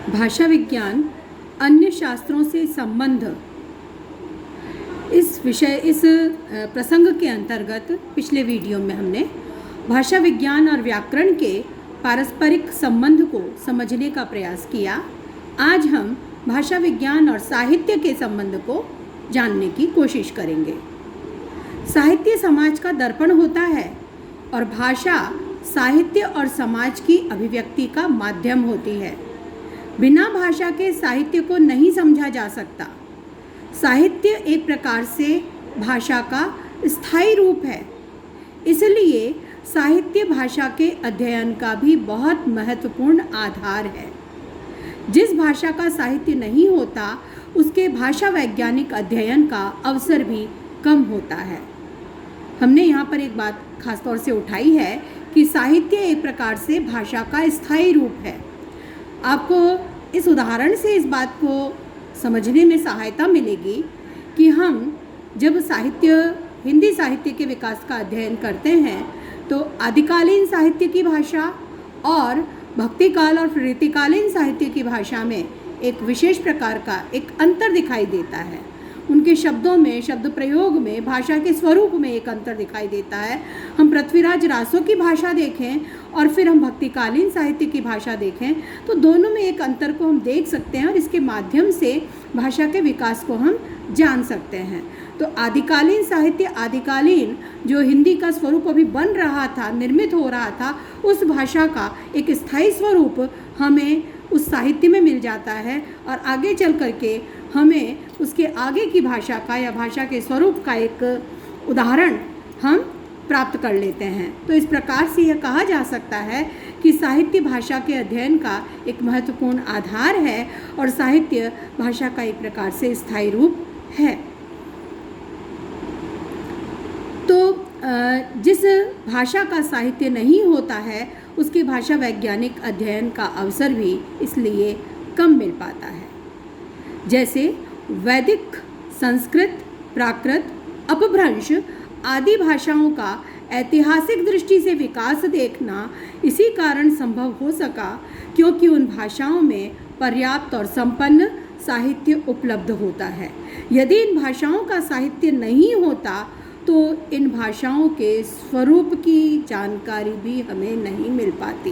भाषा विज्ञान अन्य शास्त्रों से संबंध, इस प्रसंग के अंतर्गत पिछले वीडियो में हमने भाषा विज्ञान और व्याकरण के पारस्परिक संबंध को समझने का प्रयास किया। आज हम भाषा विज्ञान और साहित्य के संबंध को जानने की कोशिश करेंगे। साहित्य समाज का दर्पण होता है और भाषा साहित्य और समाज की अभिव्यक्ति का माध्यम होती है। बिना भाषा के साहित्य को नहीं समझा जा सकता। साहित्य एक प्रकार से भाषा का स्थायी रूप है, इसलिए साहित्य भाषा के अध्ययन का भी बहुत महत्वपूर्ण आधार है। जिस भाषा का साहित्य नहीं होता, उसके भाषा वैज्ञानिक अध्ययन का अवसर भी कम होता है। हमने यहाँ पर एक बात खास तौर से उठाई है कि साहित्य एक प्रकार से भाषा का स्थायी रूप है। आपको इस उदाहरण से इस बात को समझने में सहायता मिलेगी कि हम जब हिंदी साहित्य के विकास का अध्ययन करते हैं तो आदिकालीन साहित्य की भाषा और भक्तिकाल और रीतिकालीन साहित्य की भाषा में एक विशेष प्रकार का एक अंतर दिखाई देता है। उनके शब्दों में, शब्द प्रयोग में, भाषा के स्वरूप में एक अंतर दिखाई देता है। हम पृथ्वीराज रासो की भाषा देखें और फिर हम भक्तिकालीन साहित्य की भाषा देखें तो दोनों में एक अंतर को हम देख सकते हैं और इसके माध्यम से भाषा के विकास को हम जान सकते हैं। तो आदिकालीन साहित्य, आदिकालीन जो हिंदी का स्वरूप अभी बन रहा था, निर्मित हो रहा था, उस भाषा का एक स्थायी स्वरूप हमें उस साहित्य में मिल जाता है और आगे चल करके हमें उसके आगे की भाषा का या भाषा के स्वरूप का एक उदाहरण हम प्राप्त कर लेते हैं। तो इस प्रकार से यह कहा जा सकता है कि साहित्य भाषा के अध्ययन का एक महत्वपूर्ण आधार है और साहित्य भाषा का एक प्रकार से स्थायी रूप है। तो जिस भाषा का साहित्य नहीं होता है, उसकी भाषा वैज्ञानिक अध्ययन का अवसर भी इसलिए कम मिल पाता है। जैसे वैदिक, संस्कृत, प्राकृत, अपभ्रंश आदि भाषाओं का ऐतिहासिक दृष्टि से विकास देखना इसी कारण संभव हो सका क्योंकि उन भाषाओं में पर्याप्त और संपन्न साहित्य उपलब्ध होता है। यदि इन भाषाओं का साहित्य नहीं होता तो इन भाषाओं के स्वरूप की जानकारी भी हमें नहीं मिल पाती।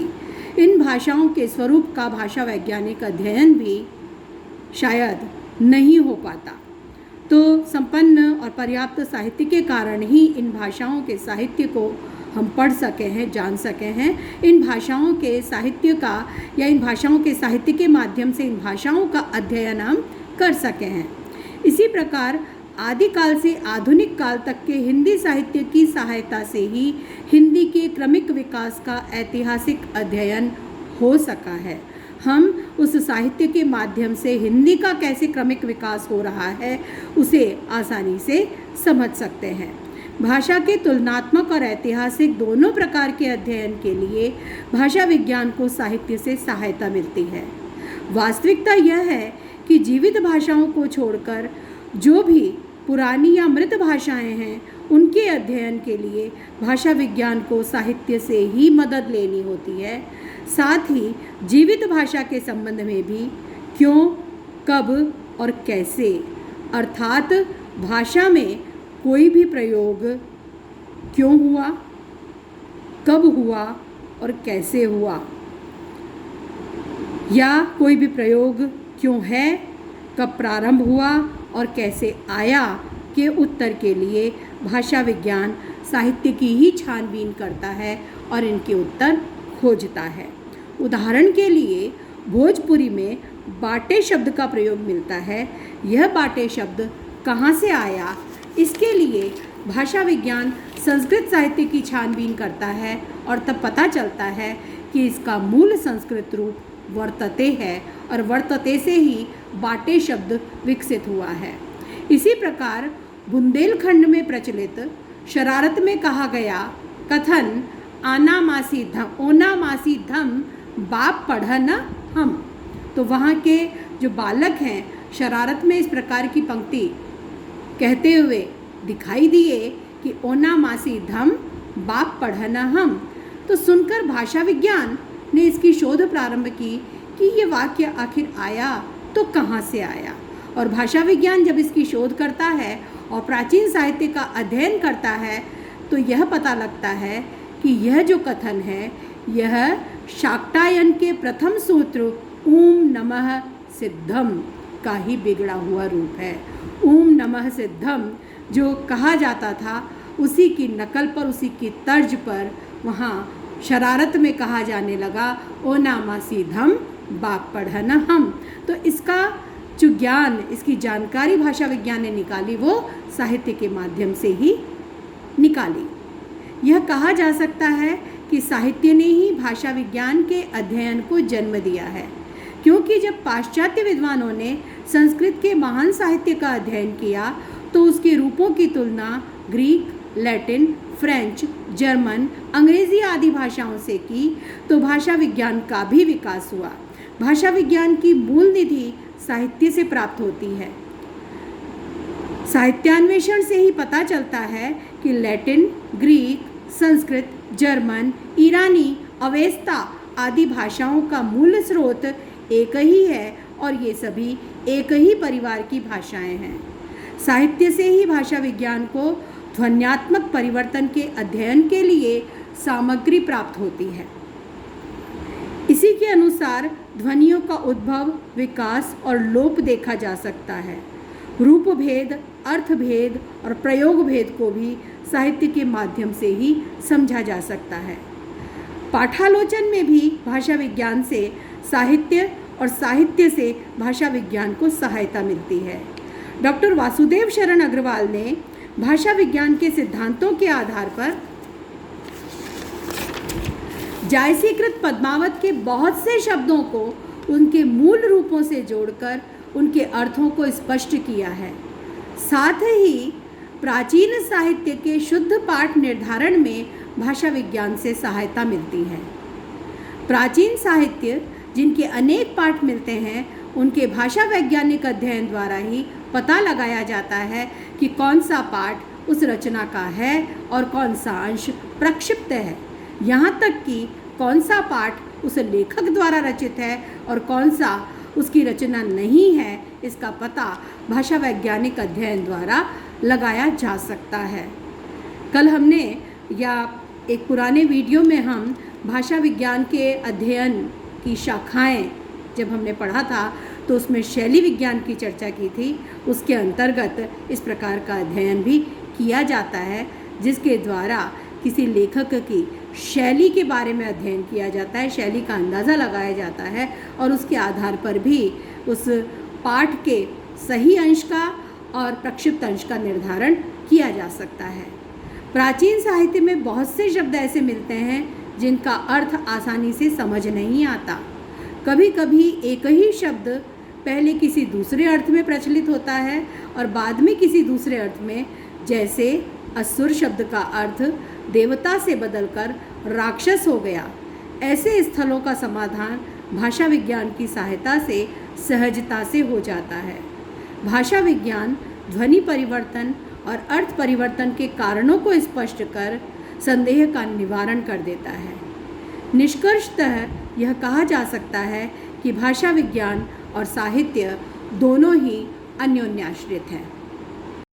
इन भाषाओं के स्वरूप का भाषा वैज्ञानिक अध्ययन भी शायद नहीं हो पाता। तो संपन्न और पर्याप्त साहित्य के कारण ही इन भाषाओं के साहित्य को हम पढ़ सके हैं, जान सके हैं। इन भाषाओं के साहित्य का या इन भाषाओं के साहित्य के माध्यम से इन भाषाओं का अध्ययन हम कर सके हैं। इसी प्रकार आदिकाल से आधुनिक काल तक के हिंदी साहित्य की सहायता से ही हिंदी के क्रमिक विकास का ऐतिहासिक अध्ययन हो सका है। हम उस साहित्य के माध्यम से हिंदी का कैसे क्रमिक विकास हो रहा है उसे आसानी से समझ सकते हैं। भाषा के तुलनात्मक और ऐतिहासिक दोनों प्रकार के अध्ययन के लिए भाषा विज्ञान को साहित्य से सहायता मिलती है। वास्तविकता यह है कि जीवित भाषाओं को छोड़कर जो भी पुरानी या मृत भाषाएं हैं, उनके अध्ययन के लिए भाषा विज्ञान को साहित्य से ही मदद लेनी होती है। साथ ही जीवित भाषा के संबंध में भी क्यों, कब और कैसे, अर्थात भाषा में कोई भी प्रयोग क्यों हुआ, कब हुआ और कैसे हुआ, या कोई भी प्रयोग क्यों है, कब प्रारंभ हुआ और कैसे आया के उत्तर के लिए भाषा विज्ञान साहित्य की ही छानबीन करता है और इनके उत्तर खोजता है। उदाहरण के लिए भोजपुरी में बाटे शब्द का प्रयोग मिलता है। यह बाटे शब्द कहाँ से आया, इसके लिए भाषा विज्ञान संस्कृत साहित्य की छानबीन करता है और तब पता चलता है कि इसका मूल संस्कृत रूप वर्तते है और वर्तते से ही बाटे शब्द विकसित हुआ है। इसी प्रकार बुंदेलखंड में प्रचलित शरारत में कहा गया कथन ओना मासी धम बाप पढ़न हम, तो वहाँ के जो बालक हैं शरारत में इस प्रकार की पंक्ति कहते हुए दिखाई दिए कि ओना मासी धम बाप पढ़न हम, तो सुनकर भाषा विज्ञान ने इसकी शोध प्रारंभ की कि ये वाक्य आखिर आया तो कहाँ से आया। और भाषा विज्ञान जब इसकी शोध करता है और प्राचीन साहित्य का अध्ययन करता है तो यह पता लगता है कि यह जो कथन है यह शाक्टायन के प्रथम सूत्र ओम नमः सिद्धम का ही बिगड़ा हुआ रूप है। ओम नमः सिद्धम जो कहा जाता था उसी की नकल पर, उसी की तर्ज पर वहाँ शरारत में कहा जाने लगा ओ नामा सीधम बाप पढ़न हम। तो इसका जो ज्ञान, इसकी जानकारी भाषा विज्ञान ने निकाली वो साहित्य के माध्यम से ही निकाली। यह कहा जा सकता है कि साहित्य ने ही भाषा विज्ञान के अध्ययन को जन्म दिया है, क्योंकि जब पाश्चात्य विद्वानों ने संस्कृत के महान साहित्य का अध्ययन किया तो उसके रूपों की तुलना ग्रीक, लैटिन, फ्रेंच, जर्मन, अंग्रेजी आदि भाषाओं से की तो भाषा विज्ञान का भी विकास हुआ। भाषा विज्ञान की मूल निधि साहित्य से प्राप्त होती है। साहित्यान्वेषण से ही पता चलता है कि लैटिन, ग्रीक, संस्कृत, जर्मन, ईरानी, अवेस्ता आदि भाषाओं का मूल स्रोत एक ही है और ये सभी एक ही परिवार की भाषाएं हैं। साहित्य से ही भाषा विज्ञान को ध्वन्यात्मक परिवर्तन के अध्ययन के लिए सामग्री प्राप्त होती है। इसी के अनुसार ध्वनियों का उद्भव, विकास और लोप देखा जा सकता है। रूप भेद, अर्थ भेद और प्रयोग भेद को भी साहित्य के माध्यम से ही समझा जा सकता है। पाठालोचन में भी भाषा विज्ञान से साहित्य और साहित्य से भाषा विज्ञान को सहायता मिलती है। डॉक्टर वासुदेव शरण अग्रवाल ने भाषा विज्ञान के सिद्धांतों के आधार पर जायसीकृत पद्मावत के बहुत से शब्दों को उनके मूल रूपों से जोड़कर उनके अर्थों को स्पष्ट किया है। साथ ही प्राचीन साहित्य के शुद्ध पाठ निर्धारण में भाषा विज्ञान से सहायता मिलती है। प्राचीन साहित्य जिनके अनेक पाठ मिलते हैं उनके भाषा वैज्ञानिक अध्ययन द्वारा ही पता लगाया जाता है कि कौन सा पाठ उस रचना का है और कौन सा अंश प्रक्षिप्त है। यहाँ तक कि कौन सा पाठ उस लेखक द्वारा रचित है और कौन सा उसकी रचना नहीं है, इसका पता भाषा वैज्ञानिक अध्ययन द्वारा लगाया जा सकता है। कल हमने या एक पुराने वीडियो में हम भाषा विज्ञान के अध्ययन की शाखाएं जब हमने पढ़ा था तो उसमें शैली विज्ञान की चर्चा की थी। उसके अंतर्गत इस प्रकार का अध्ययन भी किया जाता है जिसके द्वारा किसी लेखक की शैली के बारे में अध्ययन किया जाता है, शैली का अंदाज़ा लगाया जाता है और उसके आधार पर भी उस पाठ के सही अंश का और प्रक्षिप्त अंश का निर्धारण किया जा सकता है। प्राचीन साहित्य में बहुत से शब्द ऐसे मिलते हैं जिनका अर्थ आसानी से समझ नहीं आता। कभी कभी एक ही शब्द पहले किसी दूसरे अर्थ में प्रचलित होता है और बाद में किसी दूसरे अर्थ में, जैसे असुर शब्द का अर्थ देवता से बदलकर राक्षस हो गया। ऐसे स्थलों का समाधान भाषा विज्ञान की सहायता से सहजता से हो जाता है। भाषा विज्ञान ध्वनि परिवर्तन और अर्थ परिवर्तन के कारणों को स्पष्ट कर संदेह का निवारण कर देता है। निष्कर्षतः यह कहा जा सकता है कि भाषा विज्ञान और साहित्य दोनों ही अन्योन्याश्रित हैं।